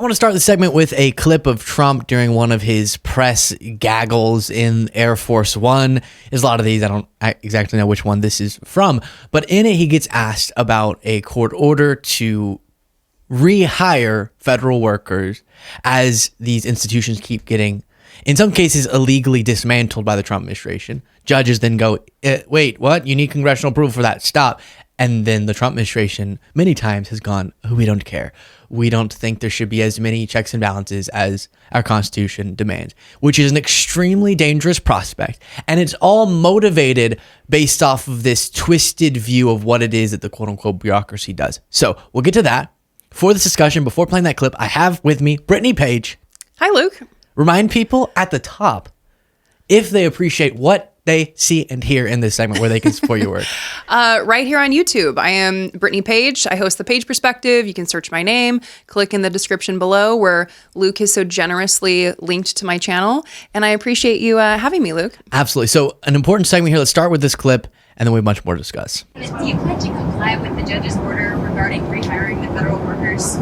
want to start the segment with a clip of Trump during one of his press gaggles in Air Force One. There's a lot of these. I don't exactly know which one this is from, but in it, he gets asked about a court order to rehire federal workers as these institutions keep getting, in some cases, illegally dismantled by the Trump administration. Judges then go, wait, what? You need congressional approval for that. Stop. And then the Trump administration many times has gone, oh, we don't care. We don't think there should be as many checks and balances as our Constitution demands, which is an extremely dangerous prospect. And it's all motivated based off of this twisted view of what it is that the quote unquote bureaucracy does. So we'll get to that. For this discussion, before playing that clip, I have with me Brittany Page. Hi, Luke. Remind people at the top if they appreciate what they see and hear in this segment where they can support your work. Right here on YouTube. I am Brittany Page. I host The Page Perspective. You can search my name, click in the description below where Luke has so generously linked to my channel. And I appreciate you having me, Luke. Absolutely. So an important segment here. Let's start with this clip and then we have much more to discuss. Do you plan to comply with the judge's order regarding rehiring the federal workers?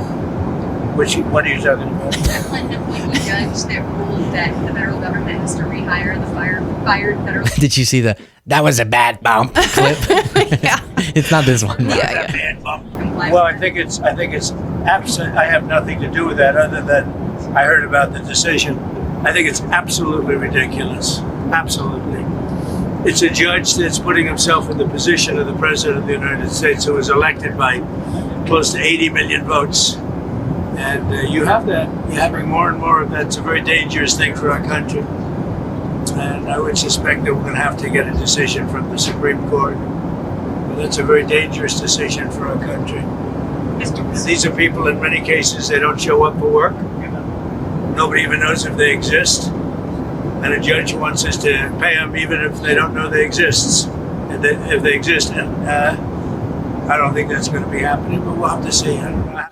What are you talking about? The Clinton appointee judge that ruled that the federal government has to rehire the fired federal. Did you see that was a bad bump clip? Yeah. It's not this one. Yeah. Bad bump. Well, I think it's absent. I have nothing to do with that other than I heard about the decision. I think it's absolutely ridiculous. Absolutely. It's a judge that's putting himself in the position of the President of the United States, who was elected by close to 80 million votes. And you have that. You're having more and more of that. It's a very dangerous thing for our country. And I would suspect that we're going to have to get a decision from the Supreme Court. But that's a very dangerous decision for our country. And these are people, in many cases, they don't show up for work. Nobody even knows if they exist. And a judge wants us to pay them even if they don't know they exist. If they exist. And I don't think that's going to be happening, but we'll have to see.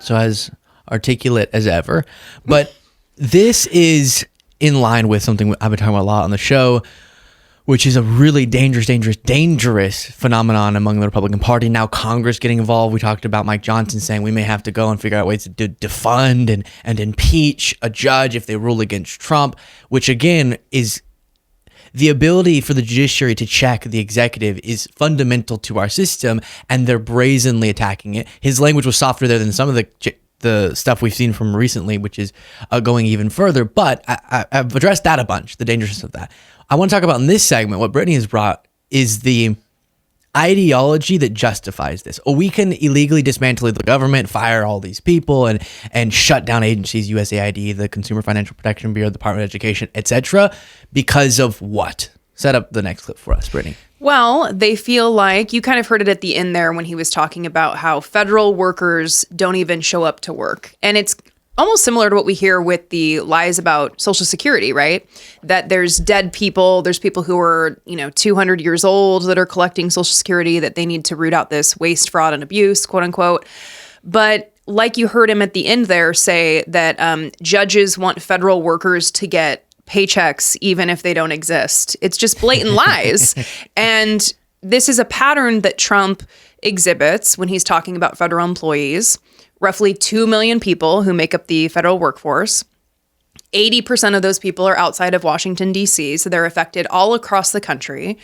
So as articulate as ever, but this is in line with something I've been talking about a lot on the show, which is a really dangerous phenomenon among the Republican Party. Now Congress getting involved. We talked about Mike Johnson saying we may have to go and figure out ways to defund and impeach a judge if they rule against Trump, which again is the ability for the judiciary to check the executive is fundamental to our system, and they're brazenly attacking it. His language was softer there than some of the stuff we've seen from recently, which is going even further. But I've addressed that a bunch, the dangerousness of that. I want to talk about in this segment, what Brittany has brought is the ideology that justifies this. Oh, we can illegally dismantle the government, fire all these people, and shut down agencies, USAID, the Consumer Financial Protection Bureau, the Department of Education, etc. because of what? Set up the next clip for us, Brittany. Well, they feel like, you kind of heard it at the end there when he was talking about how federal workers don't even show up to work. And it's almost similar to what we hear with the lies about Social Security, right? That there's dead people, there's people who are, 200 years old that are collecting Social Security, that they need to root out this waste, fraud, and abuse, quote unquote. But like you heard him at the end there say that judges want federal workers to get paychecks even if they don't exist. It's just blatant lies. And this is a pattern that Trump exhibits when he's talking about federal employees. Roughly 2 million people who make up the federal workforce. 80% of those people are outside of Washington, D.C., so they're affected all across the country.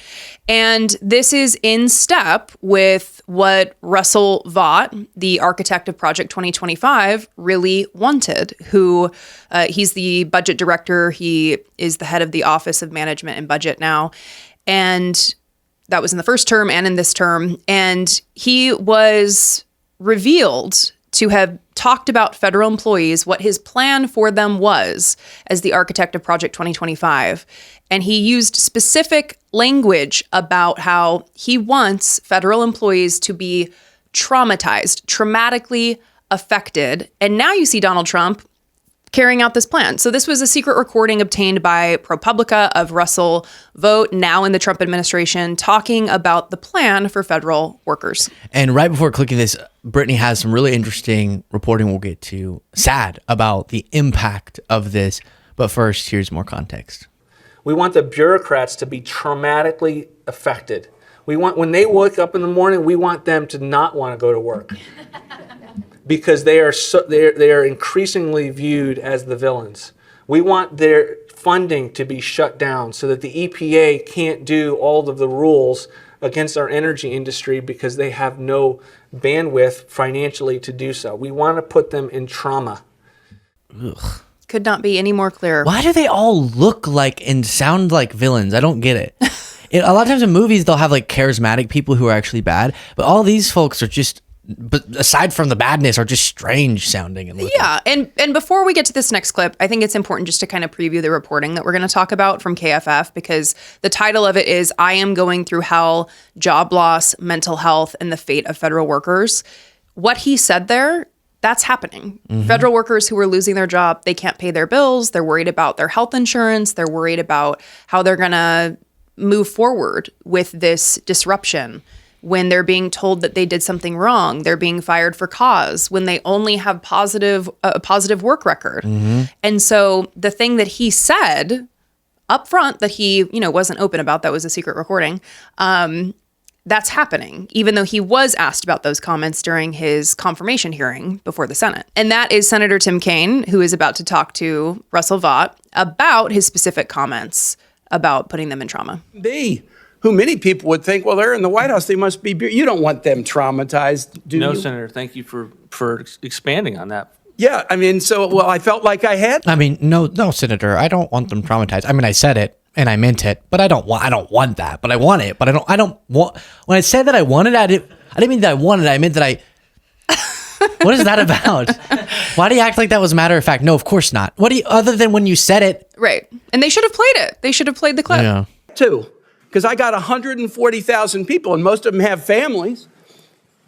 And this is in step with what Russell Vought, the architect of Project 2025, really wanted, who he's the budget director. He is the head of the Office of Management and Budget now. And that was in the first term and in this term. And he was revealed to have talked about federal employees, what his plan for them was as the architect of Project 2025. And he used specific language about how he wants federal employees to be traumatized, traumatically affected. And now you see Donald Trump carrying out this plan. So this was a secret recording obtained by ProPublica of Russell Vought, now in the Trump administration, talking about the plan for federal workers. And right before clicking this, Brittany has some really interesting reporting we'll get to, sad about the impact of this. But first, here's more context. We want the bureaucrats to be traumatically affected. We want, when they wake up in the morning, we want them to not want to go to work. because they are increasingly viewed as the villains. We want their funding to be shut down so that the EPA can't do all of the rules against our energy industry because they have no bandwidth financially to do so. We want to put them in trauma. Ugh. Could not be any more clear. Why do they all look like and sound like villains? I don't get it. A lot of times in movies, they'll have like charismatic people who are actually bad, but all these folks are just, but aside from the badness, are just strange sounding and looking. Yeah, and before we get to this next clip, I think it's important just to kind of preview the reporting that we're going to talk about from KFF, because the title of it is "I Am Going Through Hell: Job Loss, Mental Health, and the Fate of Federal Workers." What he said there, that's happening. Federal workers who are losing their job, they can't pay their bills. They're worried about their health insurance. They're worried about how they're going to move forward with this disruption. When they're being told that they did something wrong, they're being fired for cause, when they only have a positive work record. And so the thing that he said up front that he, wasn't open about, that was a secret recording, that's happening, even though he was asked about those comments during his confirmation hearing before the Senate. And that is Senator Tim Kaine, who is about to talk to Russell Vought about his specific comments about putting them in trauma. Who many people would think, well, they're in the White House, they must be, you don't want them traumatized, do you? No, Senator, thank you for expanding on that. Yeah, I felt like I had. No, Senator, I don't want them traumatized. I said it and I meant it, but I don't want that. But I want it. But I don't want. When I said that I wanted it, I didn't mean that I wanted it. I meant that I. What is that about? Why do you act like that was a matter of fact? No, of course not. Other than when you said it, right? And they should have played it. They should have played the clip. Yeah. Too, because I got 140,000 people, and most of them have families,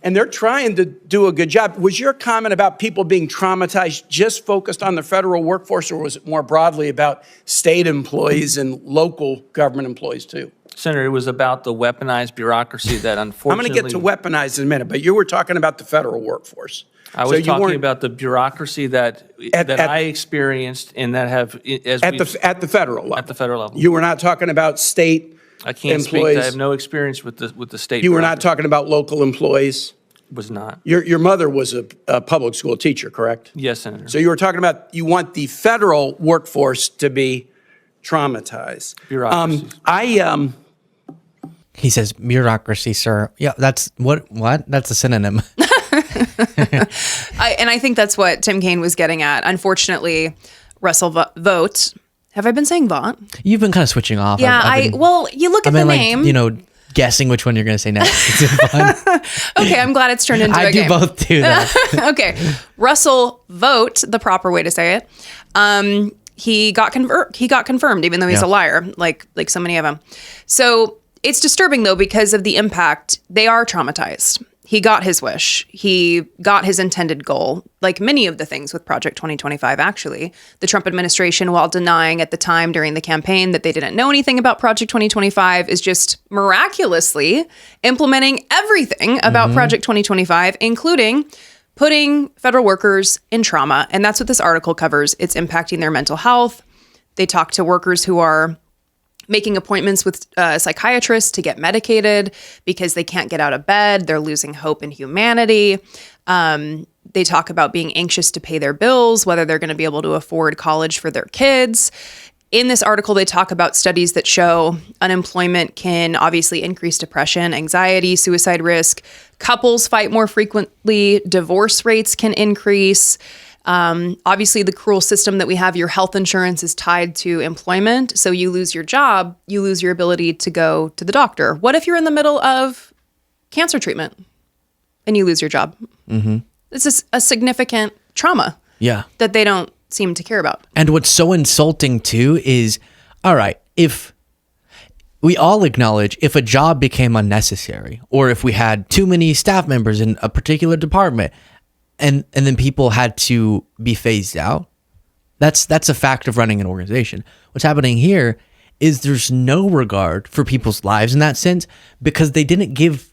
and they're trying to do a good job. Was your comment about people being traumatized just focused on the federal workforce, or was it more broadly about state employees and local government employees too? Senator, it was about the weaponized bureaucracy that unfortunately... I'm going to get to weaponized in a minute, but you were talking about the federal workforce. I was talking about the bureaucracy that I experienced and that have... At the federal level. At the federal level. You were not talking about state I can't employees. speak. I have no experience with the state. You were not talking about local employees? Was not. Your mother was a public school teacher, correct? Yes, Senator. So you were talking about you want the federal workforce to be traumatized. Bureaucracy. He says bureaucracy, sir. Yeah, that's what? That's a synonym. I think that's what Tim Kaine was getting at. Unfortunately, Russell Vought. Have I been saying Vought? You've been kind of switching off. Yeah, you look at the name. Guessing which one you're going to say next. It's fun. Okay, I'm glad it's turned into a game. I do both too, though. Okay, Russell Vought, the proper way to say it. He got confirmed, even though he's a liar, like so many of them. So it's disturbing though because of the impact. They are traumatized. He got his wish. He got his intended goal, like many of the things with Project 2025, actually. The Trump administration, while denying at the time during the campaign that they didn't know anything about Project 2025, is just miraculously implementing everything about Project 2025, including putting federal workers in trauma. And that's what this article covers. It's impacting their mental health. They talk to workers who are making appointments with psychiatrists to get medicated because they can't get out of bed. They're losing hope in humanity. They talk about being anxious to pay their bills, whether they're going to be able to afford college for their kids. In this article, they talk about studies that show unemployment can obviously increase depression, anxiety, suicide risk. Couples fight more frequently. Divorce rates can increase. Obviously, the cruel system that we have, your health insurance is tied to employment. So you lose your job, you lose your ability to go to the doctor. What if you're in the middle of cancer treatment and you lose your job? This is a significant trauma that they don't seem to care about. And what's so insulting too is, all right, if we all acknowledge if a job became unnecessary or if we had too many staff members in a particular department, and then people had to be phased out. That's a fact of running an organization. What's happening here is there's no regard for people's lives in that sense because they didn't give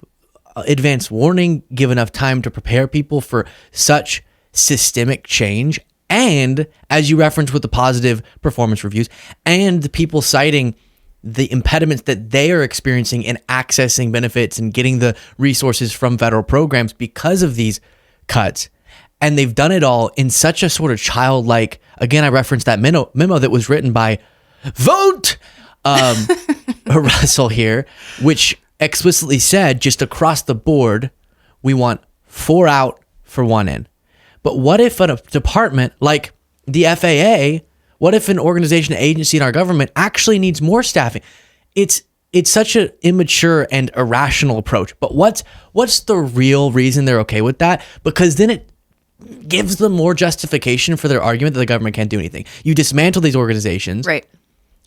advance warning, give enough time to prepare people for such systemic change. And as you referenced with the positive performance reviews and the people citing the impediments that they are experiencing in accessing benefits and getting the resources from federal programs because of these cuts. And they've done it all in such a sort of childlike, again, I referenced that memo that was written by Vote Russell here, which explicitly said just across the board, we want 4 out for 1 in. But what if a department like the FAA, what if an organization, an agency in our government actually needs more staffing? It's such an immature and irrational approach. But what's the real reason they're okay with that? Because then it gives them more justification for their argument that the government can't do anything. You dismantle these organizations, Right.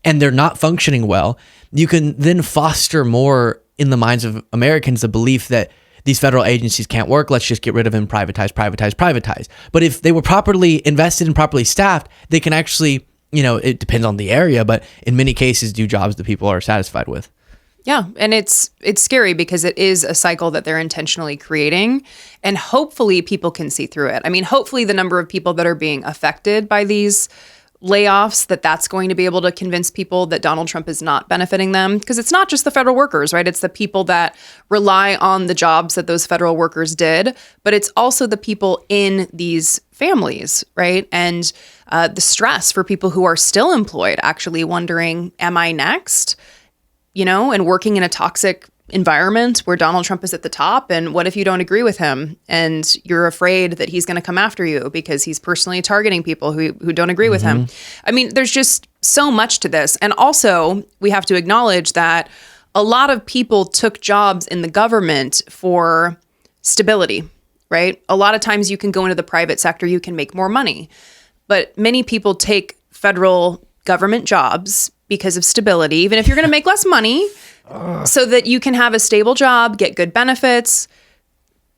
and they're not functioning well. You can then foster more in the minds of Americans the belief that these federal agencies can't work. Let's just get rid of them, privatize. But if they were properly invested and properly staffed, they can actually, it depends on the area, but in many cases do jobs that people are satisfied with. Yeah, and it's scary because it is a cycle that they're intentionally creating, and hopefully people can see through it. I mean, hopefully the number of people that are being affected by these layoffs, that's going to be able to convince people that Donald Trump is not benefiting them, because it's not just the federal workers, right? It's the people that rely on the jobs that those federal workers did, but it's also the people in these families, right? And the stress for people who are still employed, actually wondering, am I next? And working in a toxic environment where Donald Trump is at the top. And what if you don't agree with him and you're afraid that he's going to come after you because he's personally targeting people who don't agree with him? I mean, there's just so much to this. And also, we have to acknowledge that a lot of people took jobs in the government for stability, right? A lot of times you can go into the private sector, you can make more money. But many people take federal government jobs because of stability, even if you're going to make less money, so that you can have a stable job, get good benefits.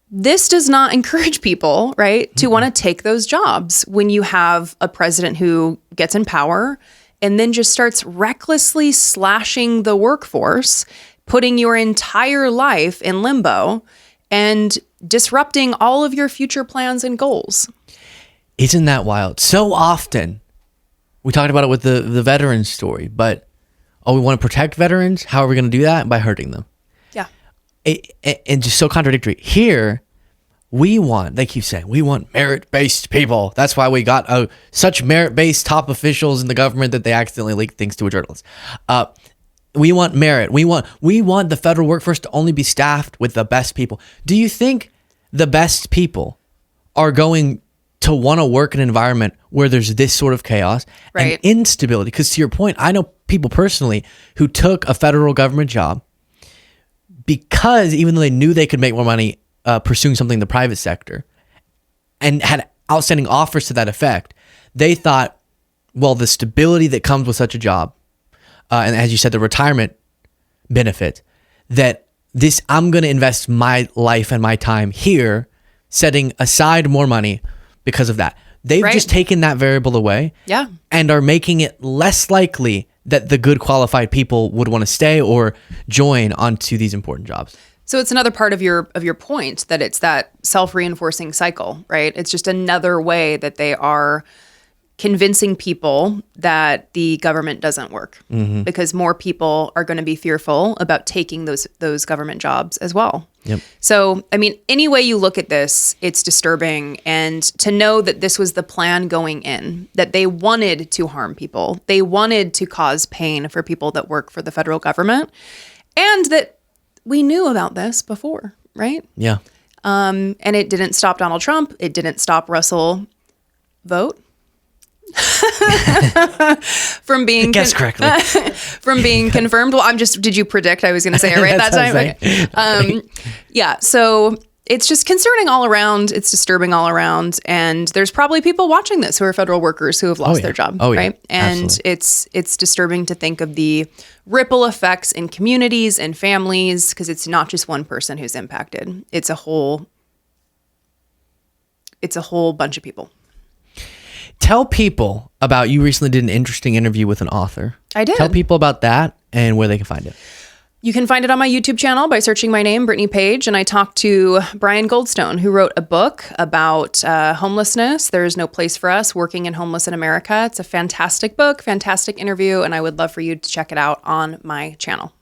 This does not encourage people, right, to want to take those jobs when you have a president who gets in power and then just starts recklessly slashing the workforce, putting your entire life in limbo and disrupting all of your future plans and goals. Isn't that wild? So often, we talked about it with the veterans story, but we want to protect veterans. How are we going to do that? By hurting them. Yeah. And just so contradictory. Here, they keep saying, we want merit-based people. That's why we got such merit-based top officials in the government that they accidentally leaked things to a journalist. We want merit. We want the federal workforce to only be staffed with the best people. Do you think the best people are going to want to work in an environment where there's this sort of chaos and instability? Because to your point, I know people personally who took a federal government job because even though they knew they could make more money pursuing something in the private sector and had outstanding offers to that effect, they thought, well, the stability that comes with such a job, and as you said, the retirement benefit, that I'm going to invest my life and my time here, setting aside more money because of that. They've just taken that variable away, and are making it less likely that the good qualified people would want to stay or join onto these important jobs. So it's another part of your point that it's that self-reinforcing cycle, right? It's just another way that they are convincing people that the government doesn't work, because more people are going to be fearful about taking those government jobs as well. Yep. So, I mean, any way you look at this, it's disturbing. And to know that this was the plan going in, that they wanted to harm people, they wanted to cause pain for people that work for the federal government, and that we knew about this before, right? Yeah. And it didn't stop Donald Trump. It didn't stop Russell Vote from being guess correctly from being confirmed. Well, did you predict I was going to say it right that time? Okay. Yeah. So it's just concerning all around. It's disturbing all around. And there's probably people watching this who are federal workers who have lost their job. Right. And absolutely. it's disturbing to think of the ripple effects in communities and families, because it's not just one person who's impacted. It's a whole bunch of people. Tell people about, you recently did an interesting interview with an author. I did. Tell people about that and where they can find it. You can find it on my YouTube channel by searching my name, Brittany Page. And I talked to Brian Goldstone, who wrote a book about homelessness. There's No Place for Us, Working in Homeless in America. It's a fantastic book, fantastic interview, and I would love for you to check it out on my channel.